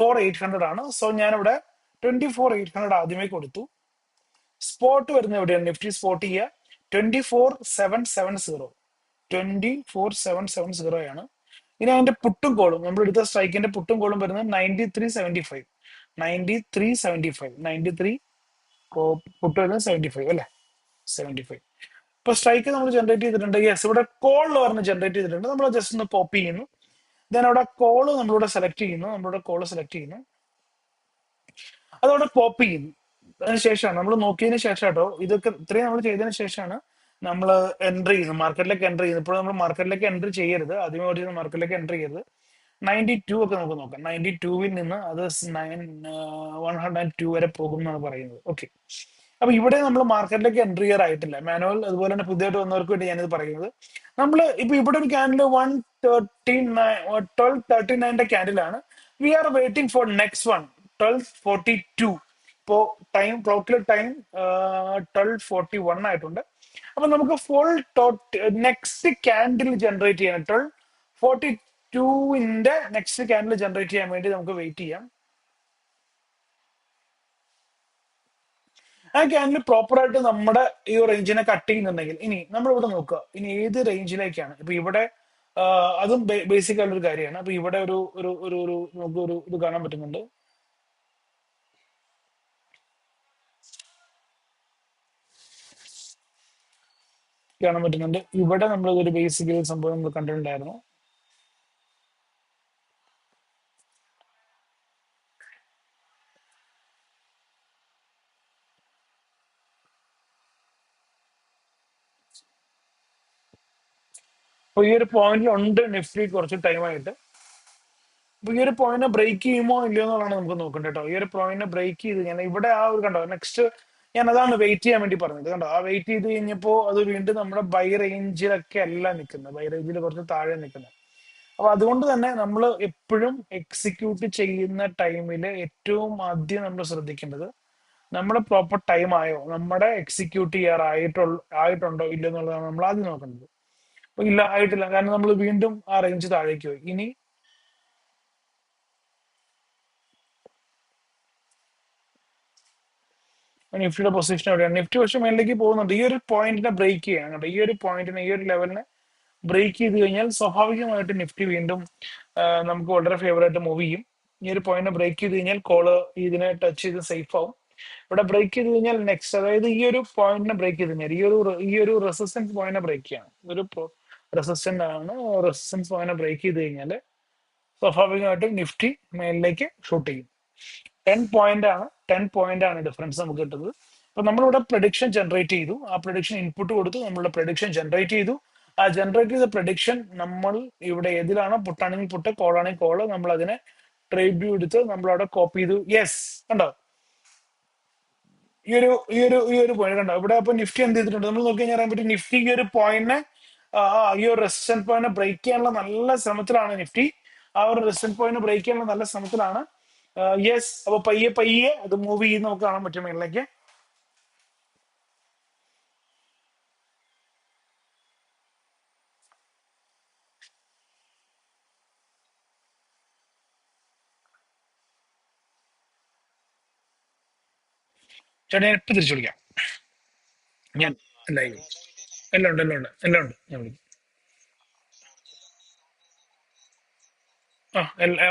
24,800 ആണ്. സോ ഞാനിവിടെ 24,800 ആദ്യമേ കൊടുത്തു. സ്പോട്ട് വരുന്ന എവിടെയാണ്? നിഫ്റ്റി സ്പോട്ട് ചെയ്യുക 24,770. 24,770 ആണ്. ഇനി അതിന്റെ പുട്ടും കോളും നമ്മൾ എടുത്ത സ്ട്രൈക്കിന്റെ പുട്ടും കോളും വരുന്നത് 93,75. 93,75. 93 പുട്ട് വരുന്നത് 75 അല്ലെ? 75. ഇപ്പൊ സ്ട്രൈക്ക് നമ്മൾ ജനറേറ്റ് ചെയ്തിട്ടുണ്ട്. യെസ്, ഇവിടെ കോൾ പറഞ്ഞ് ജനറേറ്റ് ചെയ്തിട്ടുണ്ട്. നമ്മൾ ജസ്റ്റ് ഒന്ന് കോപ്പി ചെയ്യുന്നു. ദെൻ അവിടെ കോള് നമ്മളിവിടെ സെലക്ട് ചെയ്യുന്നു. നമ്മളിവിടെ കോള് സെലക്ട് ചെയ്യുന്നു. അതവിടെ കോപ്പി ചെയ്യുന്നു. അതിനുശേഷമാണ് നമ്മൾ നോക്കിയതിന് ശേഷം കേട്ടോ, ഇതൊക്കെ ഇത്രയും നമ്മൾ ചെയ്തതിന് ശേഷമാണ് നമ്മൾ എൻട്രി ചെയ്യുന്നത്, മാർക്കറ്റിലേക്ക് എൻട്രി ചെയ്യുന്നത്. ഇപ്പോൾ നമ്മൾ മാർക്കറ്റിലേക്ക് എൻട്രി ചെയ്യരുത്, ആദ്യമേ ഓടി മാർക്കറ്റിലേക്ക് എൻട്രി ചെയ്യരുത്. 92 ഒക്കെ നമുക്ക് നോക്കാം. 92-ൽ നിന്ന് അത് 102 വരെ പോകും എന്നാണ് പറയുന്നത്. ഓക്കെ, അപ്പൊ ഇവിടെ നമ്മൾ മാർക്കറ്റിലേക്ക് എൻട്രി ചെയ്യാറായിട്ടില്ല. മാനുവൽ അതുപോലെ തന്നെ പുതിയതായിട്ട് വന്നവർക്ക് വേണ്ടി ഞാനിത് പറയുന്നത്. നമ്മൾ ഇപ്പൊ ഇവിടെ ഒരു ക്യാൻഡിൽ 1239 ക്യാൻഡിലാണ്. We are waiting for next one 1242. ഇപ്പോ ടൈം ക്ലോക്കിൽ ടൈം 1241 ആയിട്ടുണ്ട്. അപ്പൊ നമുക്ക് ഫുൾ നെക്സ്റ്റ് ക്യാൻഡിൽ ജനറേറ്റ് ചെയ്യാൻ 1242ന്റെ നെക്സ്റ്റ് ക്യാൻഡിൽ ജനറേറ്റ് ചെയ്യാൻ വേണ്ടി നമുക്ക് വെയിറ്റ് ചെയ്യാം. ആ ക്യാൻഡിൽ പ്രോപ്പർ ആയിട്ട് നമ്മുടെ ഈ റേഞ്ചിനെ കട്ട് ചെയ്യുന്നുണ്ടെങ്കിൽ, ഇനി നമ്മൾ ഇവിടെ നോക്കുക, ഇനി ഏത് റേഞ്ചിലേക്കാണ്. ഇപ്പൊ ഇവിടെ അതും ബേസിക് ആയിട്ടുള്ള ഒരു കാര്യമാണ്. അപ്പൊ ഇവിടെ ഒരു ഒരു ഒരു ഒരു നമുക്ക് ഒരു ഇത് കാണാൻ പറ്റുന്നുണ്ട്. കാണാൻ പറ്റുന്നുണ്ട് ഇവിടെ നമ്മൾ ഒരു ബേസിക് സംഭവം നമ്മൾ കണ്ടിട്ടുണ്ടായിരുന്നു. അപ്പൊ ഈ ഒരു പോയിന്റിൽ ഉണ്ട് നിഫ്റ്റി കുറച്ച് ടൈമായിട്ട്. അപ്പൊ ഈ ഒരു പോയിന്റ് ബ്രേക്ക് ചെയ്യുമോ ഇല്ലയോ എന്നുള്ളതാണ് നമുക്ക് നോക്കേണ്ടത് കേട്ടോ. ഈ ഒരു പോയിന്റ് ബ്രേക്ക് ചെയ്ത് ഞാൻ ഇവിടെ ആ ഒരു കണ്ടോ നെക്സ്റ്റ്, ഞാൻ അതാണ് വെയിറ്റ് ചെയ്യാൻ വേണ്ടി പറഞ്ഞത്. കണ്ടോ, ആ വെയിറ്റ് ചെയ്ത് കഴിഞ്ഞപ്പോ അത് വീണ്ടും നമ്മുടെ ബൈ റേഞ്ചിലൊക്കെ അല്ല നിൽക്കുന്നത്, ബൈ റേഞ്ചിൽ കുറച്ച് താഴെ നിൽക്കുന്നത്. അപ്പൊ അതുകൊണ്ട് തന്നെ നമ്മൾ എപ്പോഴും എക്സിക്യൂട്ട് ചെയ്യുന്ന ടൈമിൽ ഏറ്റവും ആദ്യം നമ്മൾ ശ്രദ്ധിക്കേണ്ടത് നമ്മുടെ പ്രോപ്പർ ടൈം ആയോ, നമ്മുടെ എക്സിക്യൂട്ട് ആയിട്ടുണ്ടോ ഇല്ലയോ എന്നുള്ളതാണ് നമ്മൾ ആദ്യം നോക്കേണ്ടത്. അപ്പൊ ഇല്ല, ആയിട്ടില്ല, കാരണം നമ്മൾ വീണ്ടും ആ റേഞ്ച് താഴേക്ക് പോയി. ഇനി നിഫ്റ്റിയുടെ പൊസിഷൻ എവിടെയാണ്? നിഫ്റ്റി പക്ഷെ മേലേക്ക് പോകുന്നുണ്ട്. ഈ ഒരു പോയിന്റിനെ ബ്രേക്ക് ചെയ്യണം കേട്ടോ. ഈ ഒരു പോയിന്റിനെ, ഈ ഒരു ലെവലിനെ ബ്രേക്ക് ചെയ്ത് കഴിഞ്ഞാൽ സ്വാഭാവികമായിട്ട് നിഫ്റ്റി വീണ്ടും നമുക്ക് വളരെ ഫേവർ ആയിട്ട് മൂവ് ചെയ്യും. ഈ ഒരു പോയിന്റ് ബ്രേക്ക് ചെയ്ത് കഴിഞ്ഞാൽ കോള് ഇതിനെ ടച്ച് ചെയ്ത് സേഫ് ആവും. ഇവിടെ ബ്രേക്ക് ചെയ്ത് കഴിഞ്ഞാൽ നെക്സ്റ്റ്, അതായത് ഈ ഒരു പോയിന്റിനെ ബ്രേക്ക് ചെയ്ത് കഴിഞ്ഞാൽ ഈ ഒരു റെസിസ്റ്റൻസ് പോയിന്റിനെ ബ്രേക്ക് ചെയ്യണം. ഒരു റെസിസ്റ്റന്റ് ആണ്. റെസിസ്റ്റൻസ് പോയിന്റിനെ ബ്രേക്ക് ചെയ്ത് കഴിഞ്ഞാൽ സ്വാഭാവികമായിട്ടും നിഫ്റ്റി മേലിലേക്ക് ഷൂട്ട് ചെയ്യും. 10 പോയിന്റ് ആണ് ഡിഫറൻസ് നമുക്ക് കിട്ടുന്നത്. അപ്പൊ നമ്മളിവിടെ പ്രഡിക്ഷൻ ജനറേറ്റ് ചെയ്തു. ആ പ്രഡിക്ഷൻ ഇൻപുട്ട് കൊടുത്തു. നമ്മളുടെ പ്രഡിക്ഷൻ ജനറേറ്റ് ചെയ്തു. ആ ജനറേറ്റ് ചെയ്ത പ്രഡിക്ഷൻ നമ്മൾ ഇവിടെ ഏതിലാണോ, പുട്ടാണെങ്കിൽ പുട്ട്, കോളാണെങ്കിൽ കോള്, നമ്മൾ അതിനെ ട്രേഡ് വ്യൂ എടുത്ത് നമ്മൾ അവിടെ കോപ്പി ചെയ്തു. യെസ്, കണ്ടോ ഈ ഒരു പോയിന്റ് കണ്ടോ ഇവിടെ. അപ്പൊ നിഫ്റ്റി എന്ത് ചെയ്തിട്ടുണ്ട് നമ്മൾ നോക്കി കഴിഞ്ഞാൽ അറിയാൻ പറ്റും. നിഫ്റ്റി ഈ ഒരു പോയിന്റിനെ, ഈ ഒരു റെസിസ്റ്റന്റ് പോയിന്റ് ബ്രേക്ക് ചെയ്യാനുള്ള നല്ല ശ്രമത്തിലാണ് നിഫ്റ്റി. ആ ഒരു റെസിസ്റ്റന്റ് പോയിന്റ് ബ്രേക്ക് ചെയ്യാനുള്ള നല്ല ശ്രമത്തിലാണ്. യെസ്, അപ്പൊ പയ്യെ പയ്യെ അത് മൂവ് ചെയ്ത് നമുക്ക് കാണാൻ പറ്റും മേളിലേക്ക്. ചേട്ടാ ഞാൻ ഇപ്പൊ തിരിച്ചു വിളിക്കാം. ഞാൻ ലൈവ് എല്ലാം ഉണ്ട്, എല്ലാം ഉണ്ട്, എല്ലാം ഉണ്ട്, ഞാൻ വിളിക്കാം.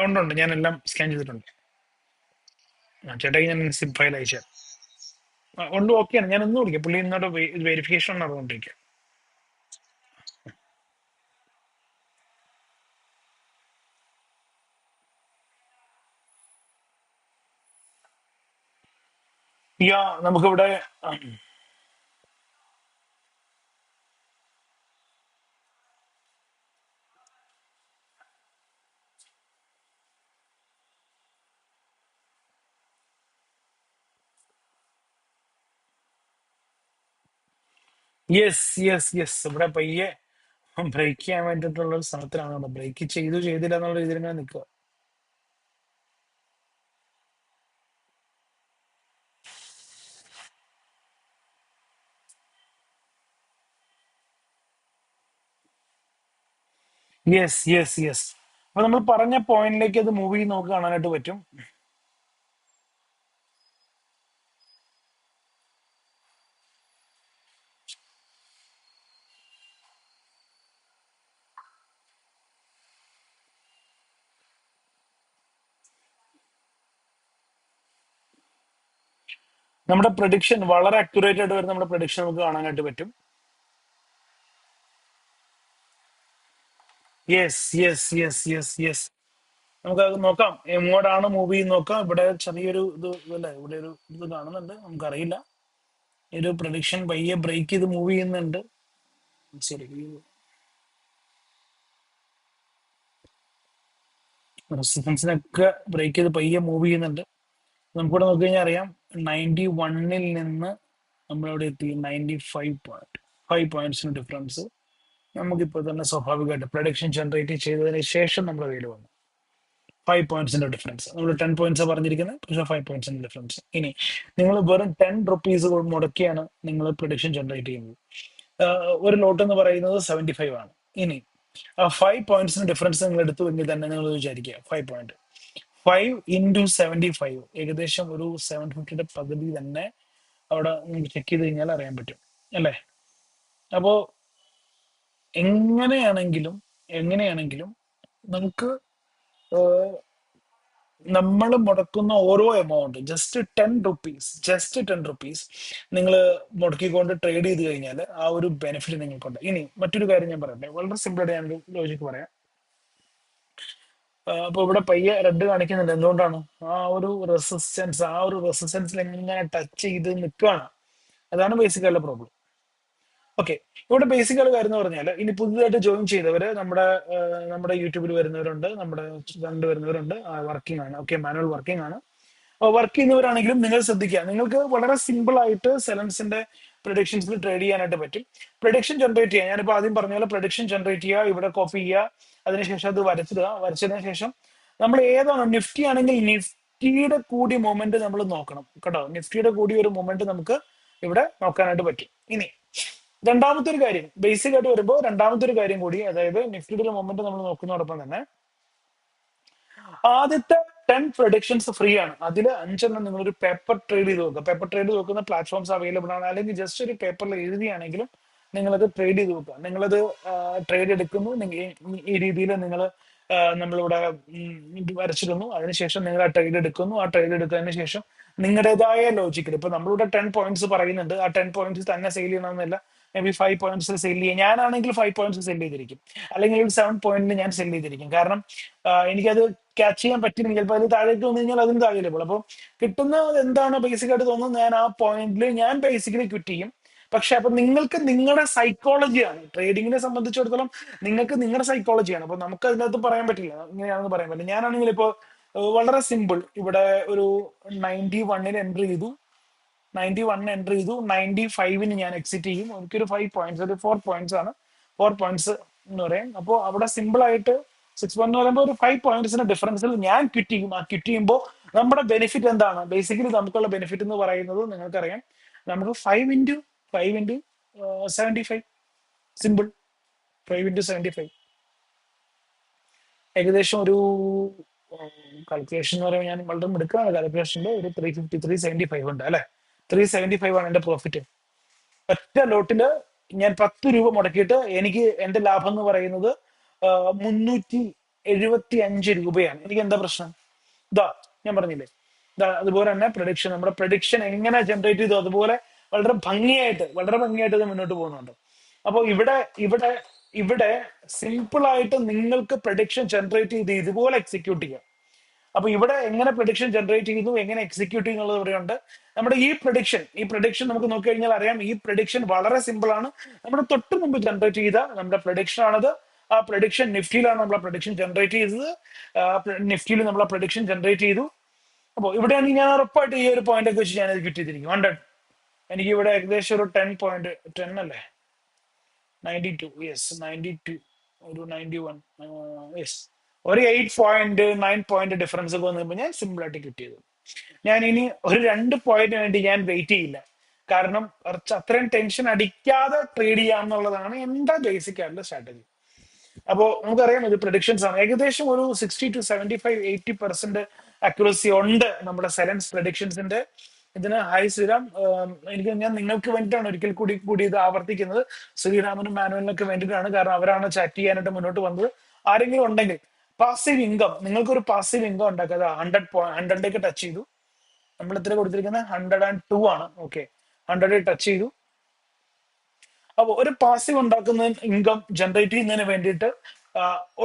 ഉണ്ട്, ഉണ്ട്, ഞാൻ എല്ലാം സ്കാൻ ചെയ്തിട്ടുണ്ട്. ചേട്ടാ ഞാൻ സിപ്പ് ഫയൽ അയച്ചു. ഉണ്ട്, ഓക്കെയാണ്. ഞാൻ ഒന്ന് വിളിക്കാം. പുള്ളി ഇന്നോട്ട് വെരിഫിക്കേഷൻ നടന്നുകൊണ്ടിരിക്കുക. നമുക്കിവിടെ യെസ്, യെസ്, യെസ്, ഇവിടെ പയ്യെ ബ്രേക്ക് ചെയ്യാൻ വേണ്ടിയിട്ടുള്ള ഒരു ശ്രമത്തിലാണ്. ബ്രേക്ക് ചെയ്തില്ല എന്നുള്ള രീതിയിൽ ഇങ്ങനെ നിൽക്കുക. Yes, yes, yes. അപ്പൊ നമ്മൾ പറഞ്ഞ പോയിന്റിലേക്ക് അത് മൂവ് ചെയ്ത് നമുക്ക് കാണാനായിട്ട് പറ്റും. നമ്മുടെ പ്രഡിക്ഷൻ വളരെ അക്യുറേറ്റ് ആയിട്ട് വരുന്ന നമ്മുടെ പ്രഡിക്ഷൻ നമുക്ക് കാണാനായിട്ട് പറ്റും. Yes yes yes yes yes, നമുക്ക് അത് നോക്കാം എങ്ങോട്ടാണ് മൂവ് ചെയ്ത് നോക്കാം. ഇവിടെ ചെറിയൊരു ഇത് അല്ലേ, ഇവിടെ ഒരു ഇത് കാണുന്നുണ്ട്, നമുക്കറിയില്ല. ഒരു പ്രഡിക്ഷൻ പയ്യെ ബ്രേക്ക് ചെയ്ത് മൂവ് ചെയ്യുന്നുണ്ട്. ശരി, റെസിസ്റ്റൻസിനൊക്കെ ബ്രേക്ക് ചെയ്ത് പയ്യെ മൂവ് ചെയ്യുന്നുണ്ട്. നമുക്കിവിടെ നോക്കി കഴിഞ്ഞാൽ അറിയാം 91-ൽ നിന്ന് നമ്മളവിടെ എത്തി 95 പോയിന്റ്സിന് ഡിഫറൻസ്. നമുക്കിപ്പോൾ തന്നെ സ്വാഭാവികമായിട്ട് പ്രൊഡിക്ഷൻ ജനറേറ്റ് ചെയ്തതിന് ശേഷം നമ്മുടെ കയ്യിൽ വന്നു 5 പോയിന്റ്സിന്റെ ഡിഫറൻസ്. നമ്മൾ 10 പോയിന്റ്സ് പറഞ്ഞിരിക്കുന്നത്, പക്ഷേ 5 പോയിന്റ്സിന്റെ ഡിഫറൻസ്. ഇനി നിങ്ങൾ വെറും 10 rupees മുടക്കിയാണ് നിങ്ങൾ പ്രൊഡിക്ഷൻ ജനറേറ്റ് ചെയ്യുന്നത്. ഒരു ലോട്ട് എന്ന് പറയുന്നത് 75 ആണ്. ഇനി ആ 5 പോയിന്റ്സിന് ഡിഫറൻസ് നിങ്ങൾ എടുത്തുവെങ്കിൽ തന്നെ നിങ്ങൾ വിചാരിക്കുക 5 പോയിന്റ് 5 × 75 ഏകദേശം ഒരു 750യുടെ പകുതി തന്നെ അവിടെ നിങ്ങൾക്ക് ചെക്ക് ചെയ്ത് കഴിഞ്ഞാൽ അറിയാൻ പറ്റും അല്ലേ. അപ്പോ എങ്ങനെയാണെങ്കിലും എങ്ങനെയാണെങ്കിലും നമുക്ക് നമ്മൾ മുടക്കുന്ന ഓരോ എമൗണ്ട് ജസ്റ്റ് 10 rupees നിങ്ങൾ മുടക്കിക്കൊണ്ട് ട്രേഡ് ചെയ്ത് കഴിഞ്ഞാൽ ആ ഒരു ബെനിഫിറ്റ് നിങ്ങൾക്കുണ്ട്. ഇനി മറ്റൊരു കാര്യം ഞാൻ പറയട്ടെ, വളരെ സിമ്പിൾ ആയിട്ട് ഞാനൊരു ലോജിക്ക് പറയാം. അപ്പൊ ഇവിടെ പയ്യെ റെഡ് കാണിക്കുന്നുണ്ട്. എന്തുകൊണ്ടാണ്? ആ ഒരു റെസിസ്റ്റൻസിൽ എങ്ങനെ ടച്ച് ചെയ്ത് നിൽക്കുകയാണ്. അതാണ് ബേസിക്കല്ല പ്രോബ്ലം. ഓക്കെ, ഇവിടെ ബേസിക്കൽ കാര്യം എന്ന് പറഞ്ഞാൽ, ഇനി പുതുതായിട്ട് ജോയിൻ ചെയ്തവര് നമ്മുടെ യൂട്യൂബിൽ വരുന്നവരുണ്ട്, നമ്മുടെ കണ്ടു വരുന്നവരുണ്ട്, വർക്കിംഗ് ആണ്. ഓക്കെ, മാനുവൽ വർക്കിംഗ് ആണ്. വർക്ക് ചെയ്യുന്നവരാണെങ്കിലും നിങ്ങൾ ശ്രദ്ധിക്കുക, നിങ്ങൾക്ക് വളരെ സിമ്പിൾ ആയിട്ട് സെലൻസിന്റെ പ്രൊഡിക്ഷൻസിൽ ട്രേഡ് ചെയ്യാനായിട്ട് പറ്റും. പ്രൊഡിക്ഷൻ ജനറേറ്റ് ചെയ്യുക, ഞാനിപ്പോൾ ആദ്യം പറഞ്ഞ പോലെ പ്രൊഡിക്ഷൻ ജനറേറ്റ് ചെയ്യുക, ഇവിടെ കോപ്പി ചെയ്യുക, അതിനുശേഷം അത് വരച്ചിടുക. വരച്ചതിന് ശേഷം നമ്മൾ ഏതാണോ, നിഫ്റ്റി ആണെങ്കിൽ നിഫ്റ്റിയുടെ കൂടി മൊമെന്റ് നമ്മൾ നോക്കണം കേട്ടോ. നിഫ്റ്റിയുടെ കൂടി ഒരു മൊമെന്റ് നമുക്ക് ഇവിടെ നോക്കാനായിട്ട് പറ്റും. ഇനി രണ്ടാമത്തെ ഒരു കാര്യം, ബേസിക് ആയിട്ട് വരുമ്പോൾ രണ്ടാമത്തെ ഒരു കാര്യം കൂടി, അതായത് നിഫ്റ്റിയുടെ മൊമെന്റ് നമ്മൾ നോക്കുന്നതോടൊപ്പം തന്നെ ആദ്യത്തെ 10 പ്രൊഡിക്ഷൻസ് ഫ്രീ ആണ്. അതിൽ 5 നിങ്ങളൊരു പേപ്പർ ട്രേഡ് ചെയ്ത് നോക്കുക. പേപ്പർ ട്രേഡ് നോക്കുന്ന പ്ലാറ്റ്ഫോംസ് അവൈലബിൾ ആണ്. അല്ലെങ്കിൽ ജസ്റ്റ് ഒരു പേപ്പറിൽ എഴുതിയാണെങ്കിലും നിങ്ങളത് ട്രേഡ് ചെയ്ത് നോക്കുക. നിങ്ങളത് ട്രേഡ് എടുക്കുന്നു, ഈ രീതിയിൽ നിങ്ങൾ നമ്മളിവിടെ വരച്ചിടുന്നു. അതിനുശേഷം നിങ്ങൾ ആ ട്രേഡ് എടുക്കുന്നു. ആ ട്രേഡ് എടുത്തതിന് ശേഷം നിങ്ങളുടേതായ ലോജിക്കിൽ, ഇപ്പൊ നമ്മളിവിടെ 10 പോയിന്റ്സ് പറയുന്നുണ്ട്, ആ 10 പോയിന്റ്സ് തന്നെ സെയിൽ ചെയ്യണമെന്നില്ല. മേ ബി 5 പോയിന്റ്സ് സെയിൽ ചെയ്യാം. ഞാനാണെങ്കിൽ 5 പോയിന്റ്സ് സെയിൽ ചെയ്തിരിക്കും, അല്ലെങ്കിൽ ഒരു 7 പോയിന്റിന് ഞാൻ സെയിൽ ചെയ്തിരിക്കും. കാരണം എനിക്കത് ക്യാച്ച് ചെയ്യാൻ പറ്റില്ലെങ്കിൽ ചിലപ്പോൾ അത് താഴേക്ക് വന്നു കഴിഞ്ഞാൽ അതിന് താഴെ പോകും. അപ്പോൾ കിട്ടുന്ന എന്താണ് ബേസിക് ആയിട്ട് തോന്നുന്നത്, ഞാൻ ആ പോയിന്റിൽ ഞാൻ ബേസിക്കലി ക്വിറ്റ് ചെയ്യും. പക്ഷെ അപ്പൊ നിങ്ങൾക്ക് നിങ്ങളുടെ സൈക്കോളജിയാണ്, ട്രേഡിങ്ങിനെ സംബന്ധിച്ചിടത്തോളം നിങ്ങൾക്ക് നിങ്ങളുടെ സൈക്കോളജിയാണ്. അപ്പൊ നമുക്ക് അതിനകത്ത് പറയാൻ പറ്റില്ല, ഇങ്ങനെയാണെന്ന് പറയാൻ പറ്റില്ല. ഞാനാണെങ്കിൽ ഇപ്പോ വളരെ സിമ്പിൾ, ഇവിടെ ഒരു 91-ന് എൻട്രി ചെയ്തു, 95-ന് ഞാൻ എക്സിറ്റ് ചെയ്യും. എനിക്കൊരു 5 പോയിന്റ്സ്, ഒരു 4 പോയിന്റ്സ് ആണ്, 4 പോയിന്റ്സ് എന്ന് പറയും. അപ്പോൾ അവിടെ സിമ്പിൾ ആയിട്ട് 6 എന്ന് പറയുമ്പോൾ ഒരു 5 പോയിന്റ്സിന്റെ ഡിഫറൻസിൽ ഞാൻ ക്വിറ്റ് ചെയ്യും. ആ ക്വിറ്റ് ചെയ്യുമ്പോൾ നമ്മുടെ ബെനിഫിറ്റ് എന്താണ്? ബേസിക്കലി നമുക്കുള്ള ബെനിഫിറ്റ് എന്ന് പറയുന്നത് നിങ്ങൾക്കറിയാം, നമുക്ക് 5 × 75, സിമ്പിൾ. 5 × 75 ഏകദേശം ഒരു കാൽക്കുലേഷൻ എന്ന് പറയുമ്പോൾ ഞാൻ വളരെ മിടുക്കാണ് കാൽക്കുലേഷനിൽ, ഒരു 350, 375 ഉണ്ട് അല്ലെ. 375 ആണ് എന്റെ പ്രോഫിറ്റ്. ഒറ്റ ലോട്ടില് ഞാൻ 10 രൂപ മുടക്കിയിട്ട് എനിക്ക് എന്റെ ലാഭം എന്ന് പറയുന്നത് 375 രൂപയാണ്. എനിക്ക് എന്താ പ്രശ്നം? ഇതാ ഞാൻ പറഞ്ഞില്ലേ, ഇതാ അതുപോലെ തന്നെ പ്രൊഡിക്ഷൻ, നമ്മുടെ പ്രൊഡിക്ഷൻ എങ്ങനെ ജനറേറ്റ് ചെയ്തു അതുപോലെ വളരെ ഭംഗിയായിട്ട് ഇത് മുന്നോട്ട് പോകുന്നുണ്ട്. അപ്പോൾ ഇവിടെ ഇവിടെ ഇവിടെ സിമ്പിൾ ആയിട്ട് നിങ്ങൾക്ക് പ്രൊഡിക്ഷൻ ജനറേറ്റ് ചെയ്ത് ഇതുപോലെ എക്സിക്യൂട്ട് ചെയ്യാം. അപ്പൊ ഇവിടെ എങ്ങനെ പ്രൊഡിക്ഷൻ ജനറേറ്റ് ചെയ്യുന്നു, എങ്ങനെ എക്സിക്യൂട്ട് ചെയ്യുന്നത് ഇവിടെയുണ്ട്. നമ്മുടെ ഈ പ്രൊഡിക്ഷൻ നമുക്ക് നോക്കി കഴിഞ്ഞാൽ അറിയാം, ഈ പ്രൊഡിക്ഷൻ വളരെ സിമ്പിൾ ആണ്. നമ്മുടെ തൊട്ട് മുമ്പ് ജനറേറ്റ് ചെയ്ത നമ്മുടെ പ്രൊഡിക്ഷൻ ആണത്. ആ പ്രൊഡിക്ഷൻ നിഫ്റ്റിയിലാണ് നമ്മൾ പ്രൊഡിക്ഷൻ ജനറേറ്റ് ചെയ്തത്. നിഫ്റ്റിയിൽ നമ്മൾ ആ പ്രൊഡിക്ഷൻ ജനറേറ്റ് ചെയ്തു. അപ്പോൾ ഇവിടെയാണെങ്കിൽ ഞാൻ ഉറപ്പായിട്ട് ഈ ഒരു പോയിന്റ് ഒക്കെ വെച്ച് ഞാൻ ക്വിറ്റ് ചെയ്തിരിക്കും 100. എനിക്ക് ഇവിടെ ഏകദേശം ഒരു 10 പോയിന്റ്, 10 അല്ലേ, 92, യെസ് 92, ഒരു 91, യെസ്, ഒരു 8 പോയിന്റ് 9 പോയിന്റ് ഡിഫറൻസ് ഒക്കെ വന്നു ഞാൻ സിമ്പിൾ ആയിട്ട് ക്വിറ്റ് ചെയ്തു. ഞാൻ ഇനി ഒരു 2 പോയിന്റിന് വേണ്ടി ഞാൻ വെയിറ്റ് ചെയ്യില്ല. കാരണം കുറച്ച് അത്രയും ടെൻഷൻ അടിക്കാതെ ട്രേഡ് ചെയ്യാന്നുള്ളതാണ് എന്റെ ബേസിക് ആയിട്ടുള്ള സ്ട്രാറ്റജി. അപ്പോൾ നമുക്കറിയാം ഇത് പ്രഡിക്ഷൻസ് ആണ്. ഏകദേശം ഒരു 60 to 75 80% അക്യുറസി ഉണ്ട് നമ്മുടെ സെലൻസ് പ്രഡിക്ഷൻസിന്റെ. ഇതിന് ഹൈ ശ്രീറാം. ഞാൻ നിങ്ങൾക്ക് വേണ്ടിയിട്ടാണ് ഒരിക്കൽ കൂടി കൂടി ഇത് ആവർത്തിക്കുന്നത്. ശ്രീറാമിനും മാനുവലിനൊക്കെ വേണ്ടിയിട്ടാണ്. കാരണം അവരാണ് ചാറ്റ് ചെയ്യാനായിട്ട് മുന്നോട്ട് വന്നത്. ആരെങ്കിലും ഉണ്ടെങ്കിൽ പാസീവ് ഇൻകം, നിങ്ങൾക്കൊരു പാസീവ് ഇൻകം ഉണ്ടാക്കുക. 100 ടച്ച് ചെയ്തു. നമ്മൾ എത്ര കൊടുത്തിരിക്കുന്നത്? 102 ആണ്. ഓക്കെ, 100 ടച്ച് ചെയ്തു. അപ്പൊ ഒരു പാസീവ് ഉണ്ടാക്കുന്ന ഇൻകം ജനറേറ്റ് ചെയ്യുന്നതിന് വേണ്ടിയിട്ട്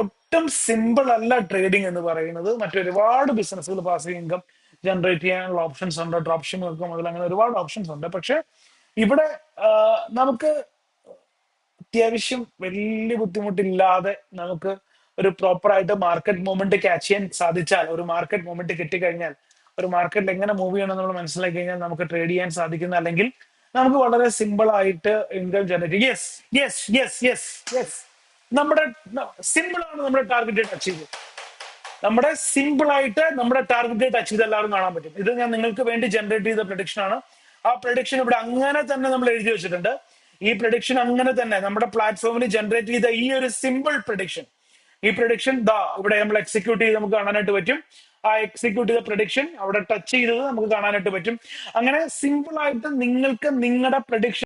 ഒട്ടും സിമ്പിൾ അല്ല ട്രേഡിംഗ് എന്ന് പറയുന്നത്. മറ്റൊരുപാട് ബിസിനസ്സുകൾ പാസീവ് ഇൻകം ജനറേറ്റ് ചെയ്യാനുള്ള ഓപ്ഷൻസ് ഉണ്ട്. ഡ്രോപ്പ് ഷിപ്പിംഗ് മുതൽ അങ്ങനെ ഒരുപാട് ഓപ്ഷൻസ് ഉണ്ട്. പക്ഷെ ഇവിടെ നമുക്ക് അത്യാവശ്യം വലിയ ബുദ്ധിമുട്ടില്ലാതെ നമുക്ക് ഒരു പ്രോപ്പർ ആയിട്ട് മാർക്കറ്റ് മൂവ്മെന്റ് ക്യാച്ച് ചെയ്യാൻ സാധിച്ചാൽ, ഒരു മാർക്കറ്റ് മൂവ്മെന്റ് കിട്ടിക്കഴിഞ്ഞാൽ, ഒരു മാർക്കറ്റിൽ എങ്ങനെ മൂവ് ചെയ്യണം നമ്മൾ മനസ്സിലാക്കി കഴിഞ്ഞാൽ നമുക്ക് ട്രേഡ് ചെയ്യാൻ സാധിക്കുന്ന, അല്ലെങ്കിൽ നമുക്ക് വളരെ സിമ്പിൾ ആയിട്ട് income generate. Yes yes yes yes yes നമ്മുടെ സിമ്പിൾ ആണ്. നമ്മുടെ ടാർഗറ്റ് ടച്ച് ചെയ്ത്, നമ്മുടെ സിമ്പിൾ ആയിട്ട് നമ്മുടെ ടാർഗറ്റ് ടച്ച് ചെയ്ത് എല്ലാവരും കാണാൻ പറ്റും. ഇത് ഞാൻ നിങ്ങൾക്ക് വേണ്ടി ജനറേറ്റ് ചെയ്ത പ്രഡിക്ഷൻ ആണ്. ആ പ്രഡിക്ഷൻ ഇവിടെ അങ്ങനെ തന്നെ നമ്മൾ എഴുതി വെച്ചിട്ടുണ്ട്. ഈ പ്രഡിക്ഷൻ അങ്ങനെ തന്നെ നമ്മുടെ പ്ലാറ്റ്ഫോമിൽ ജനറേറ്റ് ചെയ്ത ഈ ഒരു സിമ്പിൾ പ്രഡിക്ഷൻ, ഈ പ്രഡിക്ഷൻ ഇവിടെ നമ്മൾ എക്സിക്യൂട്ട് ചെയ്ത് നമുക്ക് കാണാനായിട്ട് പറ്റും. ആ എക്സിക്യൂട്ട് ചെയ്ത പ്രഡിക്ഷൻ അവിടെ ടച്ച് ചെയ്തത് നമുക്ക് കാണാനായിട്ട് പറ്റും. അങ്ങനെ സിമ്പിൾ ആയിട്ട് നിങ്ങൾക്ക് നിങ്ങളുടെ പ്രഡിക്ഷൻ